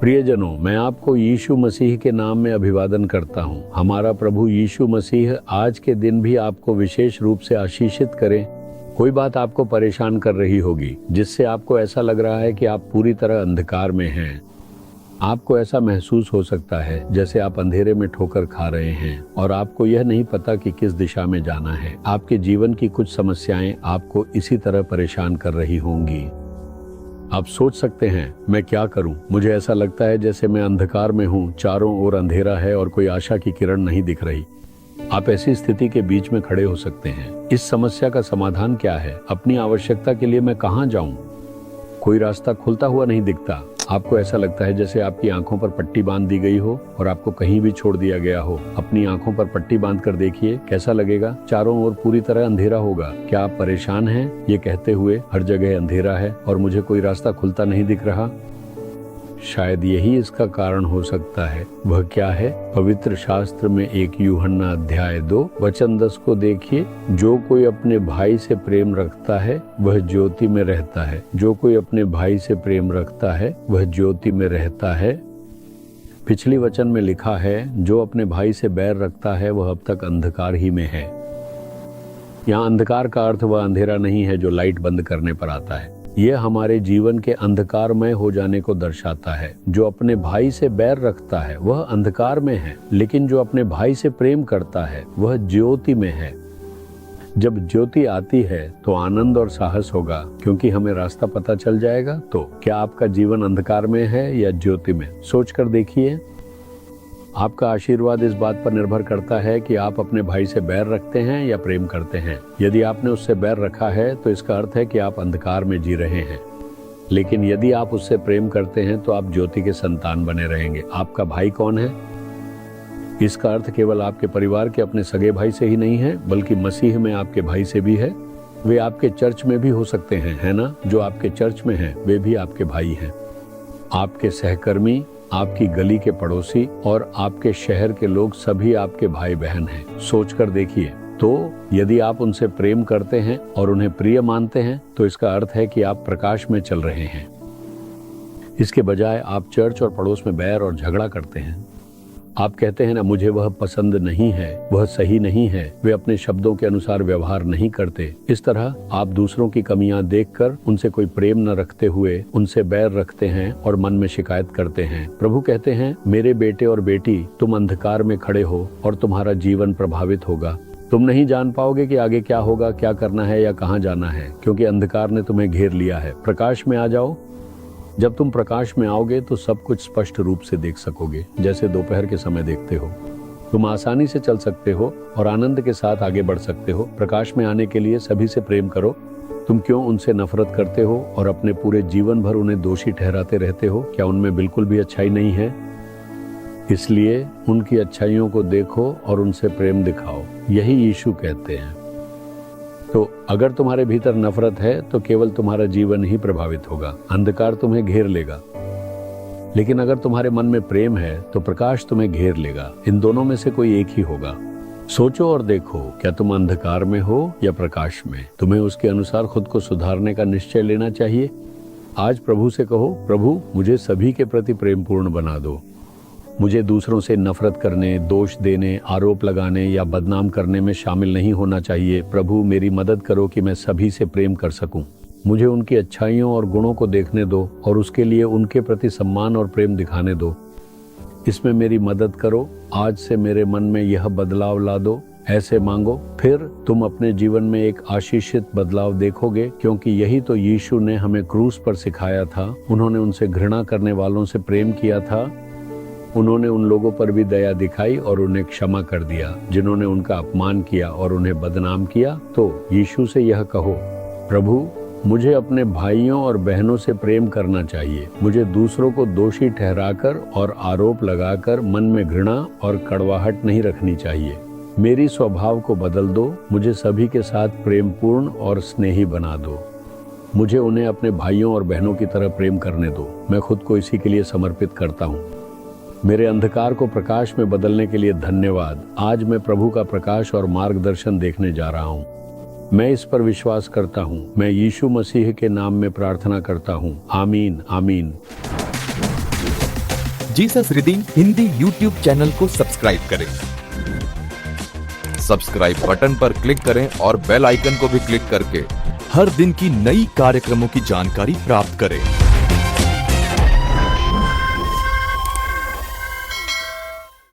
प्रियजनों, मैं आपको यीशु मसीह के नाम में अभिवादन करता हूँ। हमारा प्रभु यीशु मसीह आज के दिन भी आपको विशेष रूप से आशीषित करें। कोई बात आपको परेशान कर रही होगी जिससे आपको ऐसा लग रहा है कि आप पूरी तरह अंधकार में हैं। आपको ऐसा महसूस हो सकता है जैसे आप अंधेरे में ठोकर खा रहे हैं और आपको यह नहीं पता कि किस दिशा में जाना है। आपके जीवन की कुछ समस्याएं आपको इसी तरह परेशान कर रही होंगी। आप सोच सकते हैं, मैं क्या करूं? मुझे ऐसा लगता है जैसे मैं अंधकार में हूं, चारों ओर अंधेरा है और कोई आशा की किरण नहीं दिख रही। आप ऐसी स्थिति के बीच में खड़े हो सकते हैं। इस समस्या का समाधान क्या है? अपनी आवश्यकता के लिए मैं कहां जाऊं? कोई रास्ता खुलता हुआ नहीं दिखता। आपको ऐसा लगता है जैसे आपकी आंखों पर पट्टी बांध दी गई हो और आपको कहीं भी छोड़ दिया गया हो। अपनी आंखों पर पट्टी बांध कर देखिए, कैसा लगेगा? चारों ओर पूरी तरह अंधेरा होगा। क्या आप परेशान हैं ये कहते हुए हर जगह अंधेरा है और मुझे कोई रास्ता खुलता नहीं दिख रहा? शायद यही इसका कारण हो सकता है। वह क्या है? पवित्र शास्त्र में 1 यूहन्ना अध्याय 2 वचन 10 को देखिए। जो कोई अपने भाई से प्रेम रखता है वह ज्योति में रहता है। जो कोई अपने भाई से प्रेम रखता है वह ज्योति में रहता है। पिछली वचन में लिखा है, जो अपने भाई से बैर रखता है वह अब तक अंधकार ही में है। यहाँ अंधकार का अर्थ वह अंधेरा नहीं है जो लाइट बंद करने पर आता है। यह हमारे जीवन के अंधकारमय हो जाने को दर्शाता है। जो अपने भाई से बैर रखता है वह अंधकार में है, लेकिन जो अपने भाई से प्रेम करता है वह ज्योति में है। जब ज्योति आती है तो आनंद और साहस होगा, क्योंकि हमें रास्ता पता चल जाएगा। तो क्या आपका जीवन अंधकार में है या ज्योति में? सोच कर देखिए। आपका आशीर्वाद इस बात पर निर्भर करता है कि आप अपने भाई से बैर रखते हैं या प्रेम करते हैं। यदि आपने उससे बैर रखा है तो इसका अर्थ है कि आप अंधकार में जी रहे हैं, लेकिन यदि आप उससे प्रेम करते हैं तो आप ज्योति के संतान बने रहेंगे। आपका भाई कौन है? इसका अर्थ केवल आपके परिवार के अपने सगे भाई से ही नहीं है, बल्कि मसीह में आपके भाई से भी है। वे आपके चर्च में भी हो सकते हैं, है ना? जो आपके चर्च में हैं वे भी आपके भाई हैं। आपके सहकर्मी, आपकी गली के पड़ोसी और आपके शहर के लोग सभी आपके भाई बहन हैं। सोचकर देखिए। तो यदि आप उनसे प्रेम करते हैं और उन्हें प्रिय मानते हैं तो इसका अर्थ है कि आप प्रकाश में चल रहे हैं। इसके बजाय आप चर्च और पड़ोस में बैर और झगड़ा करते हैं। आप कहते हैं ना, मुझे वह पसंद नहीं है, वह सही नहीं है, वे अपने शब्दों के अनुसार व्यवहार नहीं करते। इस तरह आप दूसरों की कमियां देखकर उनसे कोई प्रेम न रखते हुए उनसे बैर रखते हैं और मन में शिकायत करते हैं। प्रभु कहते हैं, मेरे बेटे और बेटी, तुम अंधकार में खड़े हो और तुम्हारा जीवन प्रभावित होगा। तुम नहीं जान पाओगे कि आगे क्या होगा, क्या करना है या कहाँ जाना है, क्योंकि अंधकार ने तुम्हें घेर लिया है। प्रकाश में आ जाओ। जब तुम प्रकाश में आओगे तो सब कुछ स्पष्ट रूप से देख सकोगे, जैसे दोपहर के समय देखते हो। तुम आसानी से चल सकते हो और आनंद के साथ आगे बढ़ सकते हो। प्रकाश में आने के लिए सभी से प्रेम करो। तुम क्यों उनसे नफरत करते हो और अपने पूरे जीवन भर उन्हें दोषी ठहराते रहते हो? क्या उनमें बिल्कुल भी अच्छाई नहीं है? इसलिए उनकी अच्छाइयों को देखो और उनसे प्रेम दिखाओ। यही यीशु कहते हैं। तो अगर तुम्हारे भीतर नफरत है तो केवल तुम्हारा जीवन ही प्रभावित होगा, अंधकार तुम्हें घेर लेगा। लेकिन अगर तुम्हारे मन में प्रेम है तो प्रकाश तुम्हें घेर लेगा। इन दोनों में से कोई एक ही होगा। सोचो और देखो, क्या तुम अंधकार में हो या प्रकाश में? तुम्हें उसके अनुसार खुद को सुधारने का निश्चय लेना चाहिए। आज प्रभु से कहो, प्रभु मुझे सभी के प्रति प्रेमपूर्ण बना दो। मुझे दूसरों से नफरत करने, दोष देने, आरोप लगाने या बदनाम करने में शामिल नहीं होना चाहिए। प्रभु मेरी मदद करो कि मैं सभी से प्रेम कर सकूं। मुझे उनकी अच्छाइयों और गुणों को देखने दो और उसके लिए उनके प्रति सम्मान और प्रेम दिखाने दो। इसमें मेरी मदद करो। आज से मेरे मन में यह बदलाव ला दो। ऐसे मांगो, फिर तुम अपने जीवन में एक आशीषित बदलाव देखोगे, क्योंकि यही तो यीशु ने हमें क्रूस पर सिखाया था। उन्होंने उनसे घृणा करने वालों से प्रेम किया था। उन्होंने उन लोगों पर भी दया दिखाई और उन्हें क्षमा कर दिया जिन्होंने उनका अपमान किया और उन्हें बदनाम किया। तो यीशु से यह कहो, प्रभु मुझे अपने भाइयों और बहनों से प्रेम करना चाहिए। मुझे दूसरों को दोषी ठहराकर और आरोप लगाकर मन में घृणा और कड़वाहट नहीं रखनी चाहिए। मेरी स्वभाव को बदल दो। मुझे सभी के साथ प्रेमपूर्ण और स्नेही बना दो। मुझे उन्हें अपने भाइयों और बहनों की तरह प्रेम करने दो। मैं खुद को इसी के लिए समर्पित करता हूँ। मेरे अंधकार को प्रकाश में बदलने के लिए धन्यवाद। आज मैं प्रभु का प्रकाश और मार्गदर्शन देखने जा रहा हूँ। मैं इस पर विश्वास करता हूँ। मैं यीशु मसीह के नाम में प्रार्थना करता हूँ। आमीन, आमीन। Jesus redeem Hindi YouTube channel को सब्सक्राइब करें। सब्सक्राइब बटन पर क्लिक करें और बेल आइकन को भी क्लिक करके हर दिन की नई कार्यक्रमों की जानकारी प्राप्त करें।